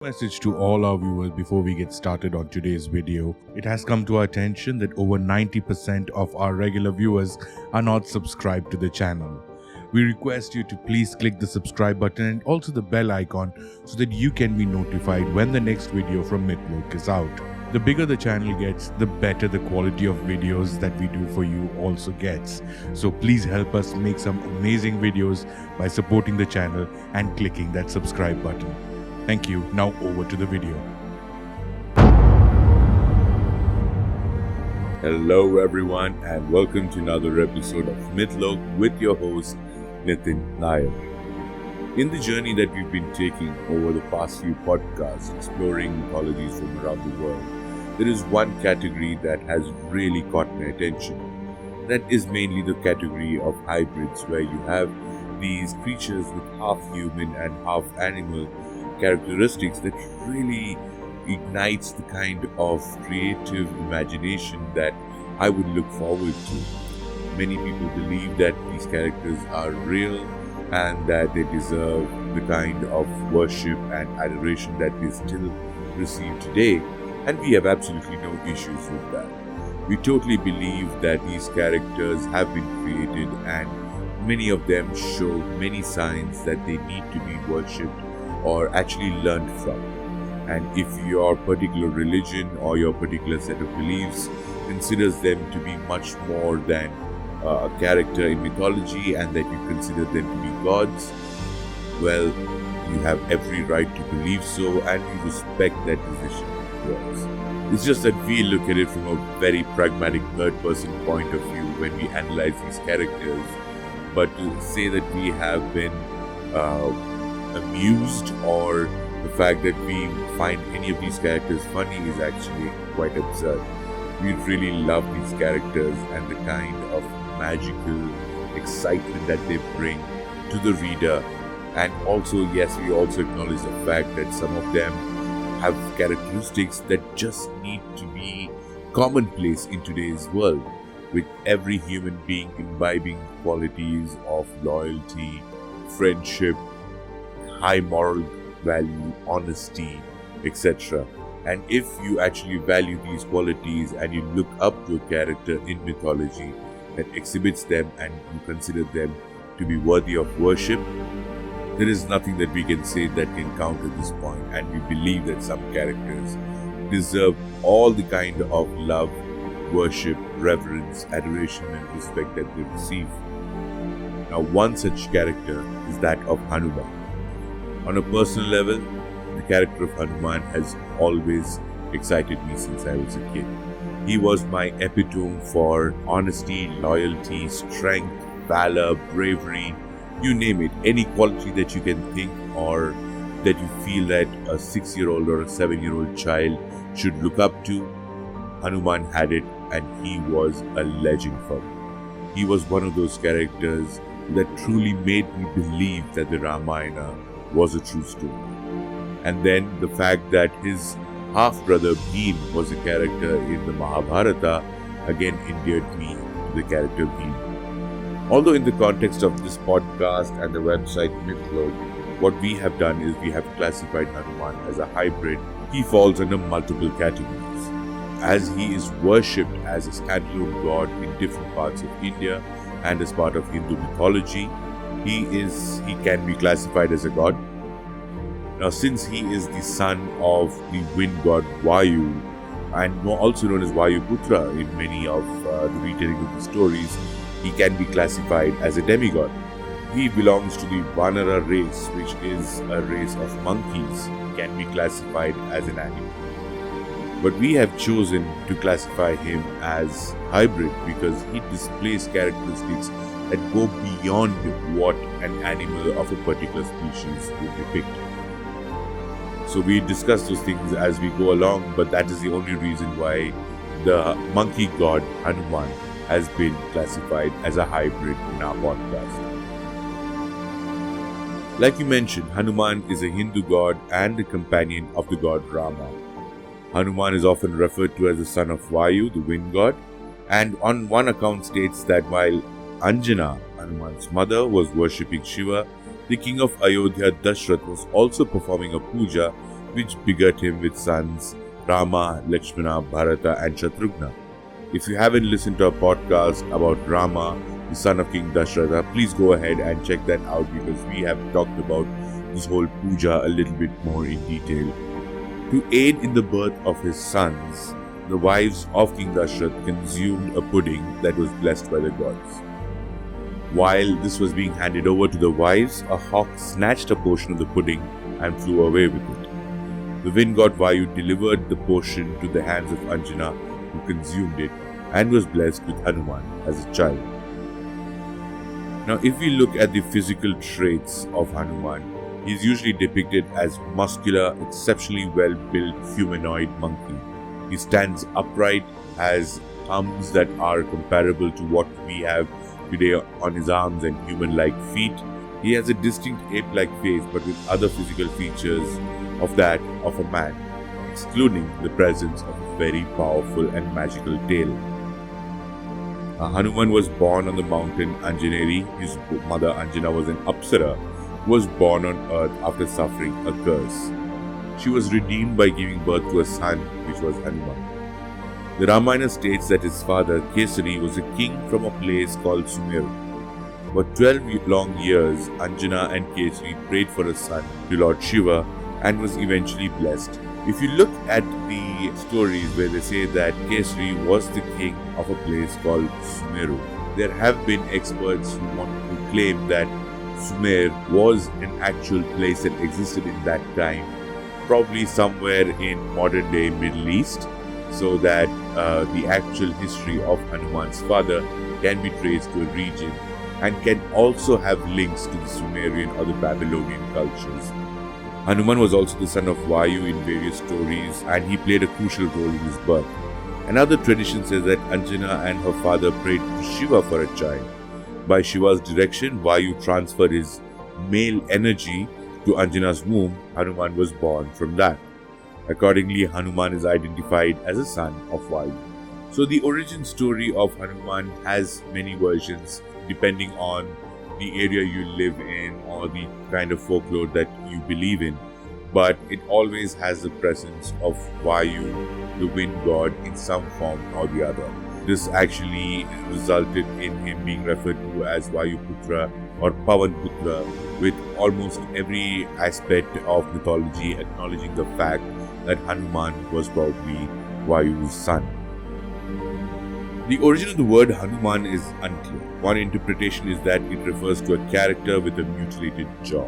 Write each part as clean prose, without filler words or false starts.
Message to all our viewers before we get started on today's video. It has come to our attention that over 90% of our regular viewers are not subscribed to the channel. We request you to please click the subscribe button and also the bell icon so that you can be notified when the next video from Mythology is out. The bigger the channel gets, the better the quality of videos that we do for you also gets. So please help us make some amazing videos by supporting the channel and clicking that subscribe button. Thank you. Now over to the video. Hello everyone and welcome to another episode of Mythology with your host Nitin Nair. In the journey that we've been taking over the past few podcasts exploring mythologies from around the world, there is one category that has really caught my attention. That is mainly the category of hybrids, where you have these creatures with half human and half animal characteristics that really ignites the kind of creative imagination that I would look forward to. Many people believe that these characters are real and that they deserve the kind of worship and adoration that they still receive today, and we have absolutely no issues with that. We totally believe that these characters have been created and many of them show many signs that they need to be worshipped or actually learned from. And if your particular religion or your particular set of beliefs considers them to be much more than a character in mythology and that you consider them to be gods, well, you have every right to believe so and we respect that decision of yours. It's just that we look at it from a very pragmatic third-person point of view when we analyze these characters. But to say that we have been amused or the fact that we find any of these characters funny is actually quite absurd. We really love these characters and the kind of magical excitement that they bring to the reader. And also, yes, we also acknowledge the fact that some of them have characteristics that just need to be commonplace in today's world, with every human being imbibing qualities of loyalty, friendship, high moral value, honesty, etc. And if you actually value these qualities and you look up to a character in mythology that exhibits them and you consider them to be worthy of worship, there is nothing that we can say that can counter this point. And we believe that some characters deserve all the kind of love, worship, reverence, adoration and respect that they receive. Now, one such character is that of Hanuman. On a personal level, the character of Hanuman has always excited me since I was a kid. He was my epitome for honesty, loyalty, strength, valor, bravery, you name it. Any quality that you can think or that you feel that a 6-year-old or a 7-year-old child should look up to, Hanuman had it and he was a legend for me. He was one of those characters that truly made me believe that the Ramayana was a true story. And then the fact that his half-brother Bhim was a character in the Mahabharata again endeared me to the character Bhim. Although in the context of this podcast and the website Mythology, what we have done is we have classified Hanuman as a hybrid. He falls under multiple categories. As he is worshipped as a standalone god in different parts of India and as part of Hindu mythology, he can be classified as a god. Now, since he is the son of the wind god Vayu and also known as Vayuputra in many of the retelling of the stories, he can be classified as a demigod. He belongs to the Vanara race, which is a race of monkeys. He can be classified as an animal. But we have chosen to classify him as hybrid because he displays characteristics that go beyond what an animal of a particular species would depict. So we discuss those things as we go along, but that is the only reason why the monkey god Hanuman has been classified as a hybrid in our podcast. Like you mentioned, Hanuman is a Hindu god and the companion of the god Rama. Hanuman is often referred to as the son of Vayu, the wind god, and on one account states that while Anjana, Hanuman's mother, was worshipping Shiva, the king of Ayodhya Dashrath was also performing a puja which begat him with sons Rama, Lakshmana, Bharata and Shatrughna. If you haven't listened to our podcast about Rama, the son of King Dashratha, please go ahead and check that out because we have talked about this whole puja a little bit more in detail. To aid in the birth of his sons, the wives of King Dashrath consumed a pudding that was blessed by the gods. While this was being handed over to the wives, a hawk snatched a portion of the pudding and flew away with it. The wind god Vayu delivered the portion to the hands of Anjana, who consumed it and was blessed with Hanuman as a child. Now, if we look at the physical traits of Hanuman, he is usually depicted as muscular, exceptionally well-built humanoid monkey. He stands upright, has thumbs that are comparable to what we have today on his arms and human-like feet. He has a distinct ape-like face but with other physical features of that of a man, excluding the presence of a very powerful and magical tail. Hanuman was born on the mountain Anjaneri. His mother Anjana was an Apsara who was born on earth after suffering a curse. She was redeemed by giving birth to a son, which was Hanuman. The Ramayana states that his father Kesari was a king from a place called Sumeru. For 12 long years, Anjana and Kesari prayed for a son to Lord Shiva and was eventually blessed. If you look at the stories where they say that Kesari was the king of a place called Sumeru, there have been experts who want to claim that Sumer was an actual place that existed in that time, probably somewhere in modern day Middle East, so that the actual history of Hanuman's father can be traced to a region and can also have links to the Sumerian or the Babylonian cultures. Hanuman was also the son of Vayu in various stories and he played a crucial role in his birth. Another tradition says that Anjana and her father prayed to Shiva for a child. By Shiva's direction, Vayu transferred his male energy to Anjana's womb. Hanuman was born from that. Accordingly, Hanuman is identified as a son of Vayu. So the origin story of Hanuman has many versions depending on the area you live in or the kind of folklore that you believe in. But it always has the presence of Vayu, the wind god, in some form or the other. This actually resulted in him being referred to as Vayuputra or Pavanputra, with almost every aspect of mythology acknowledging the fact that Hanuman was probably Vayu's son. The origin of the word Hanuman is unclear. One interpretation is that it refers to a character with a mutilated jaw.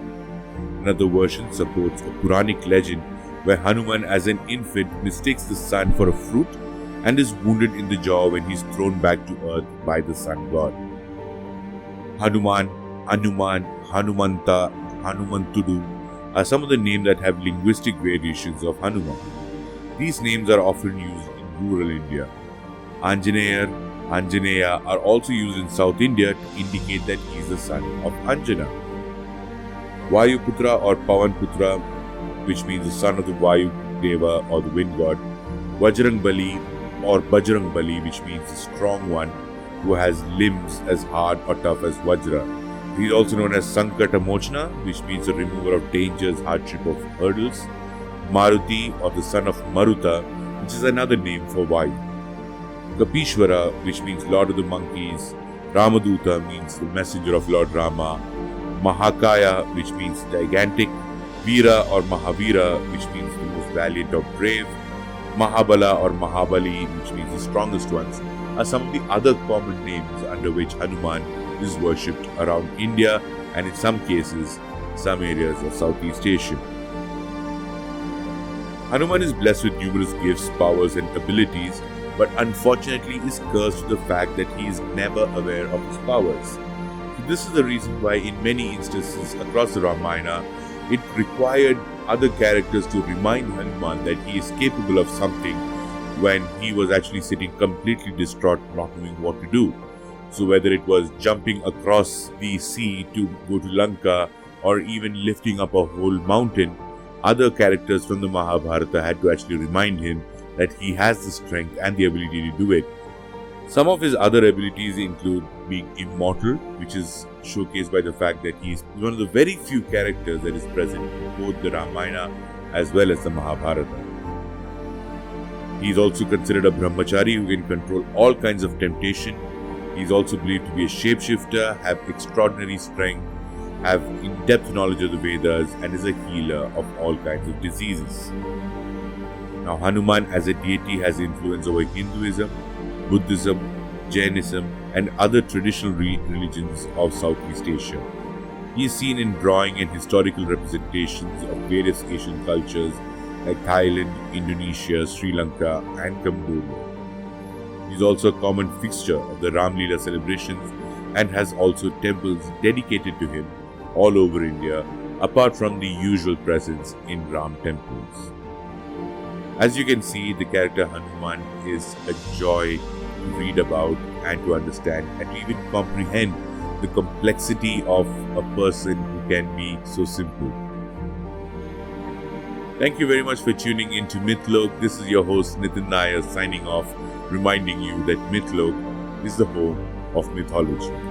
Another version supports a Puranic legend where Hanuman as an infant mistakes the sun for a fruit and is wounded in the jaw when he is thrown back to earth by the sun god. Hanuman, Hanuman, Hanumanta, Hanumantudu are some of the names that have linguistic variations of Hanuman. These names are often used in rural India. Anjaneya, Anjaneya are also used in South India to indicate that he is the son of Anjana. Vayuputra or Pavanputra, which means the son of the Vayu Deva or the wind god. Vajrangbali or Bajrangbali, which means the strong one who has limbs as hard or tough as Vajra. He is also known as Sankata Mochna, which means the remover of dangers, hardship of hurdles. Maruti or the son of Maruta, which is another name for Vayu. Kapishwara, which means Lord of the Monkeys. Ramaduta means the messenger of Lord Rama. Mahakaya, which means gigantic. Veera or Mahavira, which means the most valiant or brave. Mahabala or Mahabali, which means the strongest ones, are some of the other common names under which Hanuman is worshipped around India and in some cases, some areas of Southeast Asia. Hanuman is blessed with numerous gifts, powers and abilities, but unfortunately is cursed with the fact that he is never aware of his powers. So this is the reason why in many instances across the Ramayana, it required other characters to remind Hanuman that he is capable of something when he was actually sitting completely distraught, not knowing what to do. So whether it was jumping across the sea to go to Lanka or even lifting up a whole mountain, other characters from the Mahabharata had to actually remind him that he has the strength and the ability to do it. Some of his other abilities include being immortal, which is showcased by the fact that he is one of the very few characters that is present in both the Ramayana as well as the Mahabharata. He is also considered a brahmachari who can control all kinds of temptation. He is also believed to be a shapeshifter, have extraordinary strength, have in-depth knowledge of the Vedas, and is a healer of all kinds of diseases. Now, Hanuman as a deity has influence over Hinduism, Buddhism, Jainism, and other traditional religions of Southeast Asia. He is seen in drawing and historical representations of various Asian cultures like Thailand, Indonesia, Sri Lanka, and Cambodia. He is also a common fixture of the Ram Leela celebrations and has also temples dedicated to him all over India, apart from the usual presence in Ram temples. As you can see, the character Hanuman is a joy to read about and to understand and to even comprehend the complexity of a person who can be so simple. Thank you very much for tuning in to Mythlok. This is your host Nitin Nair signing off, reminding you that Mythlok is the home of mythology.